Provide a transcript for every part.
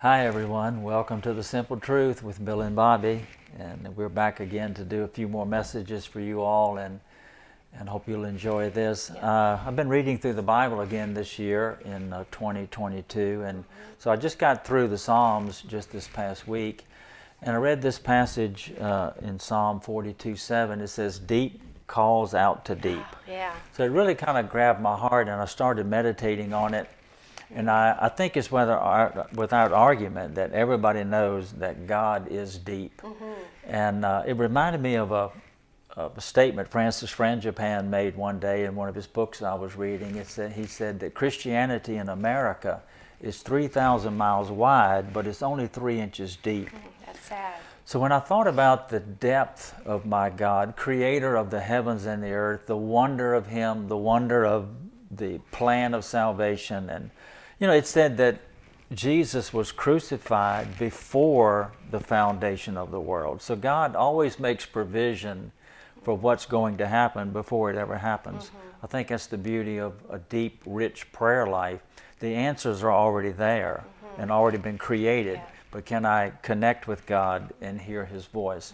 Hi everyone, welcome to The Simple Truth with Bill and Bobby, and we're back again to do a few more messages for you all, and hope you'll enjoy this. I've been reading through the Bible again this year in 2022, and so I just got through the Psalms just this past week, and I read this passage in Psalm 42:7. It says, "Deep calls out to deep." Yeah. So it really kind of grabbed my heart, and I started meditating on it. And I think it's without argument that everybody knows that God is deep. And it reminded me of a statement Francis Frangipane made one day in one of his books I was reading. He said that Christianity in America is 3,000 miles wide, but it's only 3 inches deep. That's sad. So when I thought about the depth of my God, creator of the heavens and the earth, the wonder of Him, the wonder of the plan of salvation, and it said that Jesus was crucified before the foundation of the world. So God always makes provision for what's going to happen before it ever happens. I think that's the beauty of a deep, rich prayer life. The answers are already there and already been created. Yeah. But can I connect with God and hear His voice?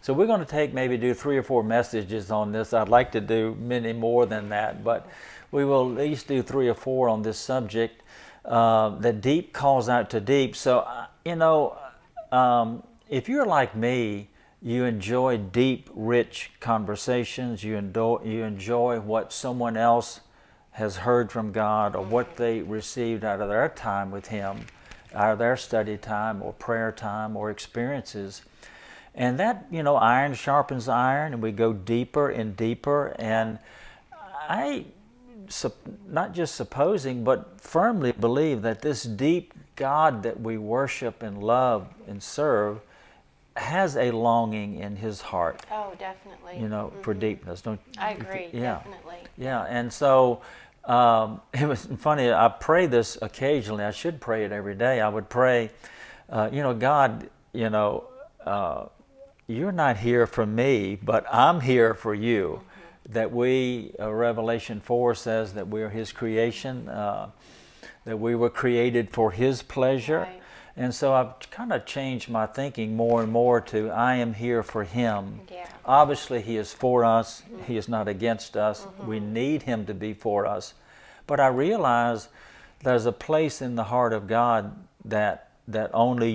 So we're going to maybe do 3 or 4 messages on this. I'd like to do many more than that, but we will at least do 3 or 4 on this subject. That deep calls out to deep. So, if you're like me, you enjoy deep, rich conversations. You enjoy what someone else has heard from God, or what they received out of their time with Him, out of their study time or prayer time or experiences. And that, iron sharpens iron, and we go deeper and deeper. And I not just supposing, but firmly believe that this deep God that we worship and love and serve has a longing in His heart. Oh, definitely. For deepness. Don't I agree. yeah. Definitely. Yeah, and so it was funny. I pray this occasionally. I should pray it every day. I would pray, God, you're not here for me, but I'm here for you. That Revelation 4 says that we are His creation, that we were created for His pleasure. Right. And so I've kind of changed my thinking more and more to I am here for Him. Yeah. Obviously, He is for us. He is not against us. We need Him to be for us. But I realize there's a place in the heart of God that only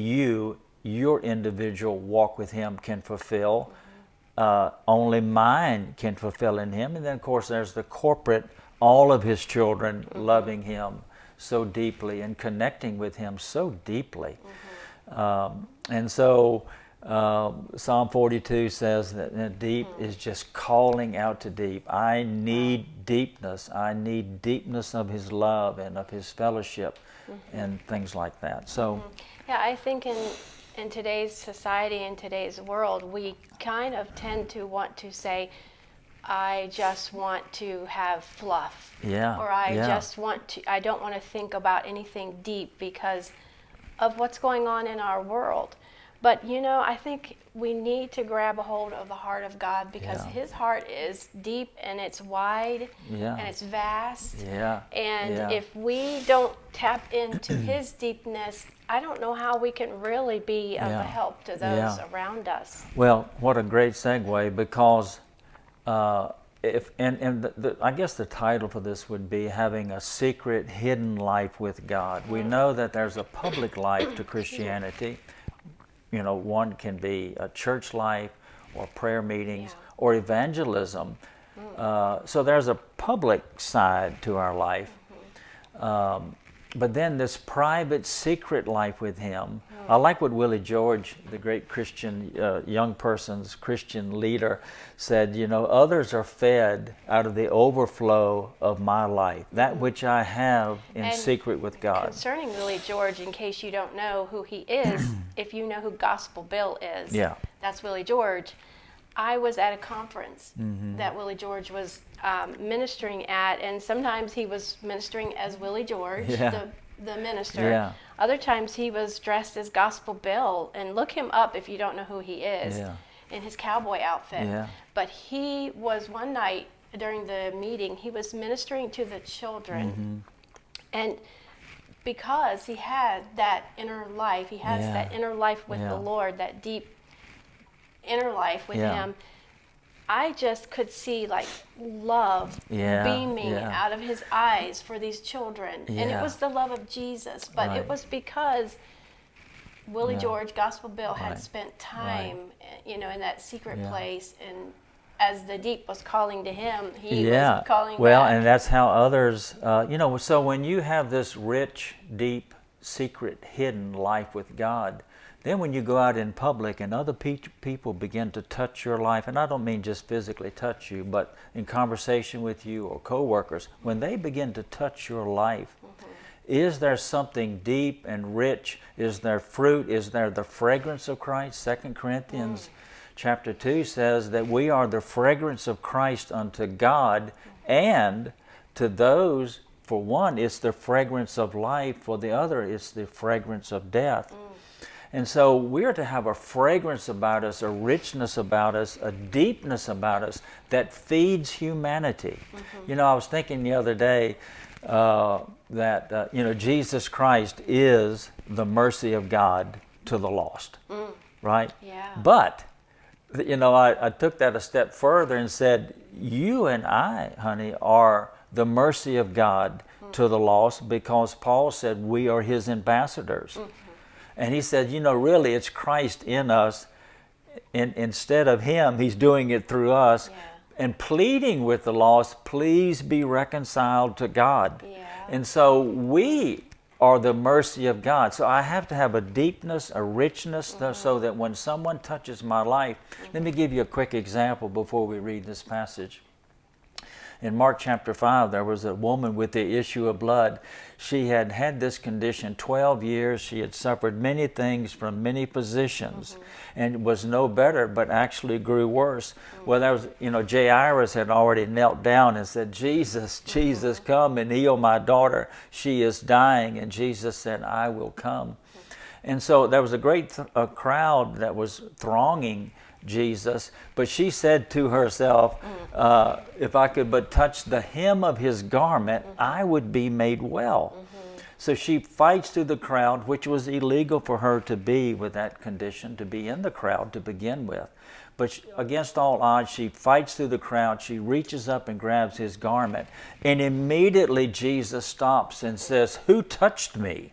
your individual walk with Him can fulfill. Only mine can fulfill in Him. And then, of course, there's the corporate, all of His children loving Him so deeply and connecting with Him so deeply. And so Psalm 42 says that deep is just calling out to deep. I need deepness. I need deepness of His love and of His fellowship and things like that. So, Yeah, I think in today's society, in today's world, we kind of tend to want to say, I just want to have fluff. Yeah, Or I yeah. just want to, I don't want to think about anything deep because of what's going on in our world. But I think we need to grab a hold of the heart of God, because Yeah. His heart is deep and it's wide Yeah. and it's vast. Yeah. And Yeah. if we don't tap into His deepness, I don't know how we can really be of Yeah. a help to those Yeah. around us. Well, what a great segue, because I guess the title for this would be having a secret, hidden life with God. We know that there's a public life to Christianity. One can be a church life, or prayer meetings, Yeah. or evangelism. So there's a public side to our life. But then this private, secret life with Him. I like what Willie George, the great Christian, young person's Christian leader, said, others are fed out of the overflow of my life, that which I have in And secret with God. Concerning Willie George, in case you don't know who he is, if you know who Gospel Bill is, Yeah. that's Willie George. I was at a conference that Willie George was ministering at, and sometimes he was ministering as Willie George, Yeah. the minister. Yeah. Other times he was dressed as Gospel Bill, and look him up if you don't know who he is, Yeah. in his cowboy outfit. Yeah. But he was one night during the meeting, he was ministering to the children, and because he had that inner life. He has that inner life with the Lord, that deep inner life with him. I just could see like love beaming out of his eyes for these children. And it was the love of Jesus. But it was because Willie George, Gospel Bill, had spent time, in that secret place. And as the deep was calling to him, he was calling back. And that's how others, so when you have this rich, deep, secret, hidden life with God, then when you go out in public and other people begin to touch your life, and I don't mean just physically touch you, but in conversation with you or coworkers, when they begin to touch your life, is there something deep and rich? Is there fruit? Is there the fragrance of Christ? 2 Corinthians chapter 2 says that we are the fragrance of Christ unto God, and to those, for one, it's the fragrance of life, for the other, it's the fragrance of death. And so we're to have a fragrance about us, a richness about us, a deepness about us that feeds humanity. I was thinking the other day that, Jesus Christ is the mercy of God to the lost, right? Yeah. But, I took that a step further and said, you and I, honey, are the mercy of God to the lost, because Paul said we are his ambassadors. And he said, really it's Christ in us. Instead of him, he's doing it through us and pleading with the lost, please be reconciled to God. And so we are the mercy of God. So I have to have a deepness, a richness, so that when someone touches my life, let me give you a quick example before we read this passage. In Mark chapter 5, there was a woman with the issue of blood. She had had this condition 12 years. She had suffered many things from many physicians and was no better, but actually grew worse. Well, there was, Jairus had already knelt down and said, Jesus, Jesus, come and heal my daughter. She is dying. And Jesus said, I will come. And so there was a great crowd that was thronging Jesus, but she said to herself, if I could but touch the hem of his garment, I would be made well. So she fights through the crowd, which was illegal for her to be with that condition, to be in the crowd to begin with. But against all odds, she fights through the crowd. She reaches up and grabs his garment. And immediately Jesus stops and says, who touched me?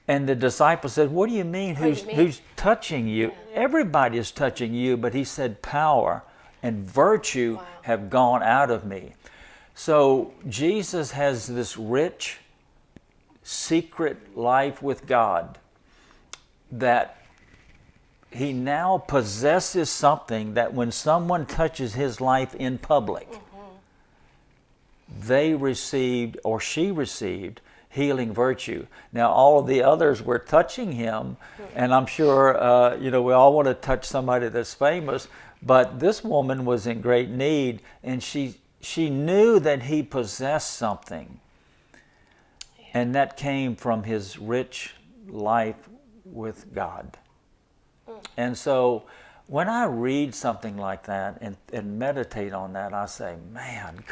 And the disciple said, what do you mean? Who's touching you? Everybody is touching you. But he said, power and virtue have gone out of me. So Jesus has this rich, secret life with God that he now possesses something that when someone touches his life in public, they received, or she received, healing virtue. Now, all of the others were touching him, and I'm sure, we all want to touch somebody that's famous, but this woman was in great need, and she knew that he possessed something, and that came from his rich life with God. And so when I read something like that and meditate on that, I say, man,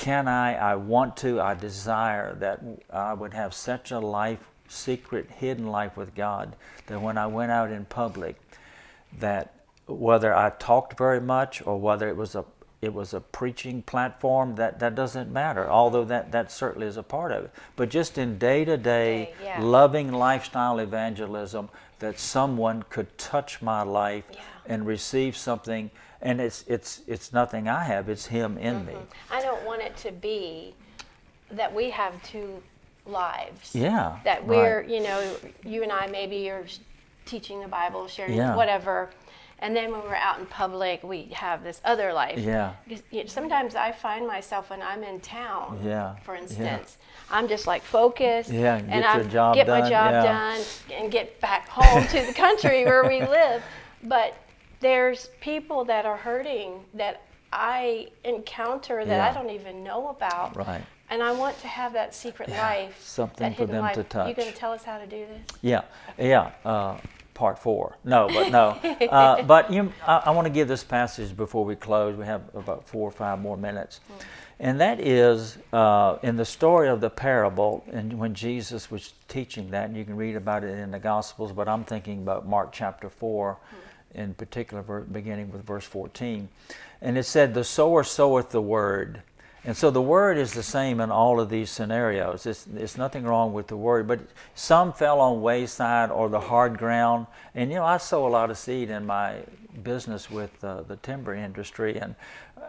I want to, I desire that I would have such a life, secret, hidden life with God, that when I went out in public, that whether I talked very much or whether it was a preaching platform, that doesn't matter, although that certainly is a part of it. But just in day-to-day, loving lifestyle evangelism, that someone could touch my life and receive something. And it's nothing I have, it's him in me. I don't want it to be that we have two lives. Yeah. That we're, you and I, maybe you're teaching the Bible, sharing whatever, and then when we're out in public, we have this other life. Yeah. Because, sometimes I find myself when I'm in town, for instance, I'm just like focused, and I get my job done and get back home to the country where we live. But there's people that are hurting that I encounter that I don't even know about. Right. And I want to have that secret life. Something for them to touch. You going to tell us how to do this? Yeah. Part 4. No. But I want to give this passage before we close. We have about 4 or 5 more minutes. And that is in the story of the parable, and when Jesus was teaching that, and you can read about it in the Gospels, but I'm thinking about Mark chapter 4, in particular, beginning with verse 14. And it said, the sower soweth the word. And so the word is the same in all of these scenarios. It's nothing wrong with the word, but some fell on wayside or the hard ground. And I sow a lot of seed in my business with the timber industry, and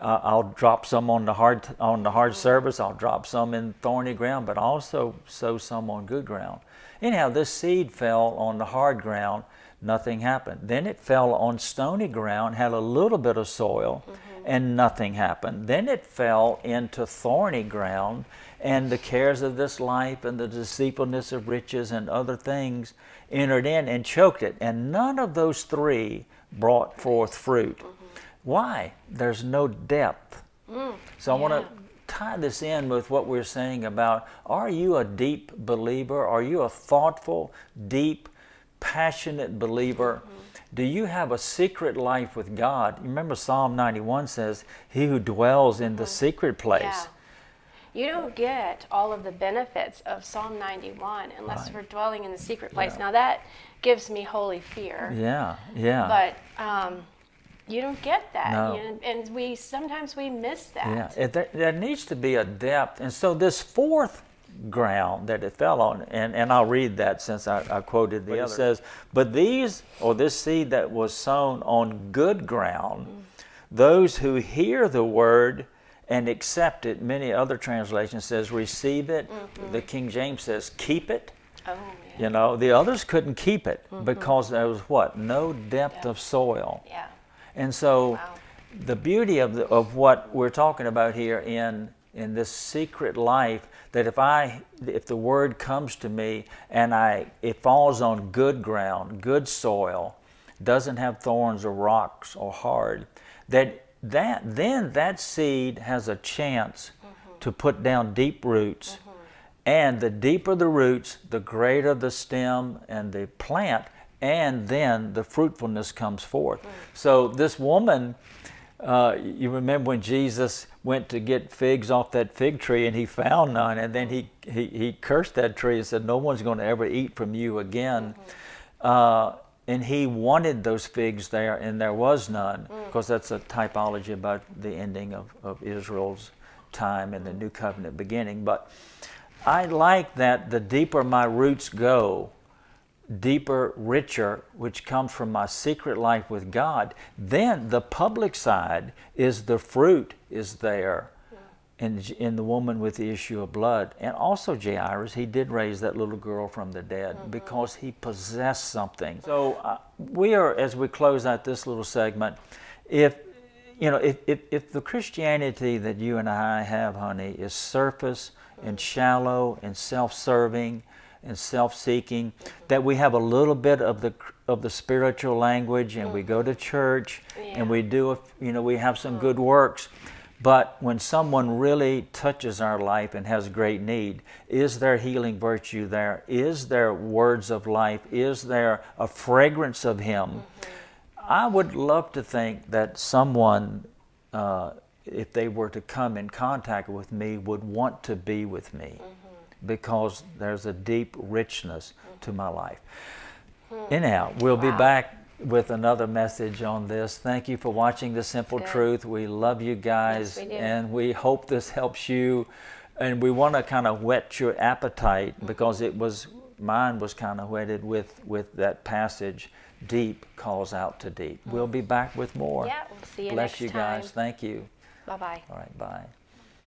I'll drop some on the hard surface. I'll drop some in thorny ground, but also sow some on good ground. Anyhow, this seed fell on the hard ground. Nothing happened. Then it fell on stony ground, had a little bit of soil, and nothing happened. Then it fell into thorny ground, and the cares of this life and the deceitfulness of riches and other things entered in and choked it. And none of those three brought forth fruit. Why? There's no depth. So I want to tie this in with what we're saying about, are you a deep believer? Are you a thoughtful, deep, passionate believer? Do you have a secret life with God? You remember Psalm 91 says, he who dwells in the secret place. Yeah. You don't get all of the benefits of Psalm 91 unless we're dwelling in the secret place. Now that gives me holy fear. Yeah. But you don't get that. No. And sometimes we miss that. Yeah. There needs to be a depth. And so this fourth ground that it fell on, and I'll read that since I quoted the other. It says, but this seed that was sown on good ground, those who hear the word and accept it. Many other translations says receive it. The King James says keep it. Oh, yeah. The others couldn't keep it because there was what? No depth of soil. Yeah. And so the beauty of what we're talking about here in this secret life, that if the word comes to me and it falls on good ground, good soil, doesn't have thorns or rocks or hard, then that seed has a chance to put down deep roots. And the deeper the roots, the greater the stem and the plant, and then the fruitfulness comes forth. So this woman, you remember when Jesus went to get figs off that fig tree and he found none, and then he cursed that tree and said, no one's going to ever eat from you again. And he wanted those figs there, and there was none, because that's a typology about the ending of Israel's time and the new covenant beginning. But I like that the deeper my roots go, deeper, richer, which comes from my secret life with God, then the public side is the fruit is there in the woman with the issue of blood. And also Jairus, he did raise that little girl from the dead because he possessed something. So we are, as we close out this little segment, if the Christianity that you and I have, honey, is surface and shallow and self-serving and self-seeking, that we have a little bit of the spiritual language, and we go to church and we do we have some good works, but when someone really touches our life and has great need, is there healing virtue there? Is there words of life? Is there a fragrance of Him? I would love to think that someone, if they were to come in contact with me, would want to be with me. Because there's a deep richness to my life. Anyhow, we'll be back with another message on this. Thank you for watching The Simple Truth. We love you guys, yes, we do. And we hope this helps you. And we want to kind of whet your appetite, because mine was kind of whetted with that passage, deep calls out to deep. We'll be back with more. Yeah, we'll see you Bless next you time. guys. Thank you. Bye-bye. All right, bye.